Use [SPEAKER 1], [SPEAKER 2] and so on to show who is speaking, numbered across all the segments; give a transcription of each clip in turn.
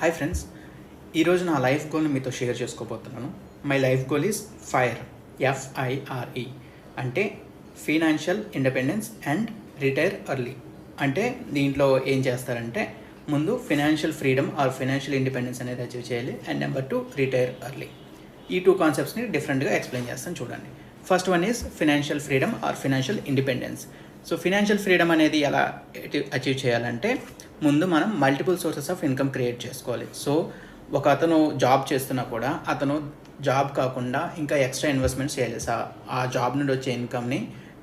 [SPEAKER 1] Hi friends, ఈరోజు నా life గోల్ని మీతో షేర్ చేసుకోబోతున్నాను. My life goal is fire, FIRE, అంటే financial independence and retire early. అంటే దీంట్లో ఏం చేస్తారంటే ముందు financial freedom or financial independence అనేది అచీవ్ చేయాలి, అండ్ నెంబర్ 2 రిటైర్ ఎర్లీ. ఈ టూ కాన్సెప్ట్స్ని డిఫరెంట్గా ఎక్స్ప్లెయిన్ చేస్తాను చూడండి. First one is financial freedom or financial independence. So financial freedom అనేది ఎలా అచీవ్ చేయాలంటే ముందు మనం multiple sources of income create చేసుకోవాలి. సో ఒక అతను జాబ్ చేస్తున్నా కూడా అతను జాబ్ కాకుండా ఇంకా ఎక్స్ట్రా ఇన్వెస్ట్మెంట్స్ చేయాలి. ఆ జాబ్ నుండి వచ్చే ఇన్కమ్ని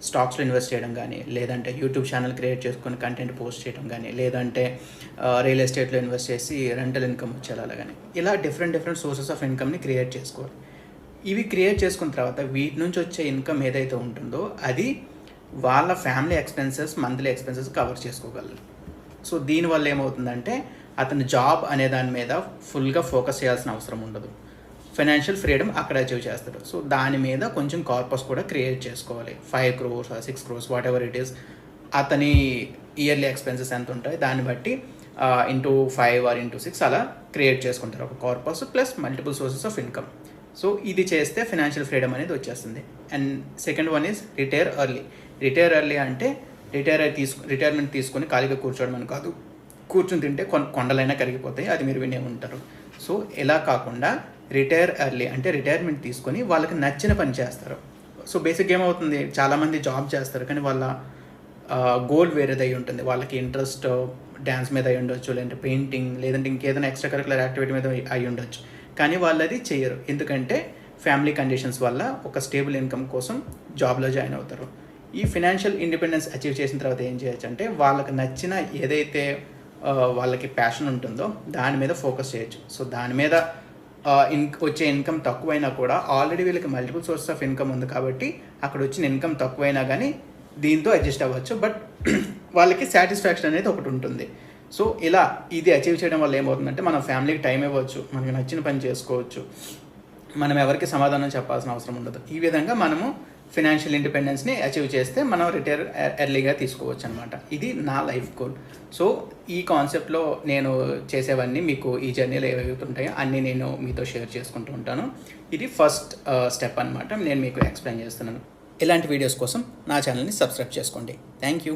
[SPEAKER 1] స్టాక్స్లో ఇన్వెస్ట్ చేయడం కానీ, లేదంటే యూట్యూబ్ ఛానల్ క్రియేట్ చేసుకొని కంటెంట్ పోస్ట్ చేయడం కానీ, లేదంటే రియల్ ఎస్టేట్లో ఇన్వెస్ట్ చేసి రెంటల్ ఇన్కమ్ వచ్చేలా కానీ, ఇలా డిఫరెంట్ సోర్సెస్ ఆఫ్ ఇన్కమ్ని క్రియేట్ చేసుకోవాలి. ఇవి క్రియేట్ చేసుకున్న తర్వాత వీటి నుంచి వచ్చే ఇన్కమ్ ఏదైతే ఉంటుందో అది వాళ్ళ family expenses, monthly expenses cover చేసుకోగలరు. సో దీనివల్ల ఏమవుతుందంటే అతను జాబ్ అనే దాని మీద ఫుల్గా ఫోకస్ చేయాల్సిన అవసరం ఉండదు. ఫైనాన్షియల్ ఫ్రీడమ్ అక్కడ అచీవ్ చేస్తాడు. సో దాని మీద కొంచెం కార్పస్ కూడా క్రియేట్ చేసుకోవాలి. 5 crores 6 crores what ever it is, అతని ఇయర్లీ ఎక్స్పెన్సెస్ ఎంత ఉంటాయి దాన్ని బట్టి ఇంటూ 5 or ఇంటూ 6 అలా క్రియేట్ చేసుకుంటారు ఒక corpus plus multiple sources of income. So ఇది చేస్తే ఫైనాన్షియల్ ఫ్రీడమ్ అనేది వచ్చేస్తుంది. And second one is retire early. Retire early అంటే రిటైర్మెంట్ తీసుకొని ఖాళీగా కూర్చోవడం అని కాదు. కూర్చుని తింటే కొండలైనా కరిగిపోతాయి, అది మీరు వినే ఉంటారు. సో ఇలా కాకుండా రిటైర్ ఎర్లీ అంటే రిటైర్మెంట్ తీసుకొని వాళ్ళకి నచ్చిన పని చేస్తారు. సో బేసిక్గా ఏమవుతుంది, చాలామంది జాబ్ చేస్తారు కానీ వాళ్ళ గోల్ వేరేదై ఉంటుంది. వాళ్ళకి ఇంట్రెస్ట్ డ్యాన్స్ మీద అయి ఉండొచ్చు, లేదంటే పెయింటింగ్, లేదంటే ఇంకేదైనా ఎక్స్ట్రా కరికులర్ యాక్టివిటీ మీద అయి ఉండొచ్చు. కానీ వాళ్ళు అది చేయరు, ఎందుకంటే ఫ్యామిలీ కండిషన్స్ వల్ల ఒక స్టేబుల్ ఇన్కమ్ కోసం జాబ్లో జాయిన్ అవుతారు. ఈ ఫైనాన్షియల్ ఇండిపెండెన్స్ అచీవ్ చేసిన తర్వాత ఏం చేయొచ్చు అంటే వాళ్ళకి నచ్చిన ఏదైతే వాళ్ళకి ప్యాషన్ ఉంటుందో దాని మీద ఫోకస్ చేయొచ్చు. సో దాని మీద వచ్చే ఇన్కమ్ తక్కువైనా కూడా ఆల్రెడీ వీళ్ళకి మల్టిపుల్ సోర్సెస్ ఆఫ్ ఇన్కమ్ ఉంది కాబట్టి అక్కడ వచ్చిన ఇన్కమ్ తక్కువైనా కానీ దీంతో అడ్జస్ట్ అవ్వచ్చు. బట్ వాళ్ళకి సాటిస్ఫాక్షన్ అనేది ఒకటి ఉంటుంది. సో ఇలా ఇది అచీవ్ చేయడం వల్ల ఏమవుతుందంటే మన ఫ్యామిలీకి టైం ఇవ్వచ్చు, మనకి నచ్చిన పని చేసుకోవచ్చు, మనం ఎవరికి సమాధానం చెప్పాల్సిన అవసరం ఉండదు. ఈ విధంగా మనము ఫైనాన్షియల్ ఇండిపెండెన్స్ని అచీవ్ చేస్తే మనం రిటైర్ ఎర్లీగా తీసుకోవచ్చు అనమాట. ఇది నా లైఫ్ గోల్. సో ఈ కాన్సెప్ట్లో నేను చేసేవన్నీ మీకు ఈ జర్నీలో ఏవైతే ఉంటాయో అన్నీ నేను మీతో షేర్ చేసుకుంటూ ఉంటాను. ఇది ఫస్ట్ స్టెప్ అనమాట, నేను మీకు ఎక్స్ప్లెయిన్ చేస్తున్నాను. ఇలాంటి వీడియోస్ కోసం నా ఛానల్ని సబ్స్క్రైబ్ చేసుకోండి. Thank you.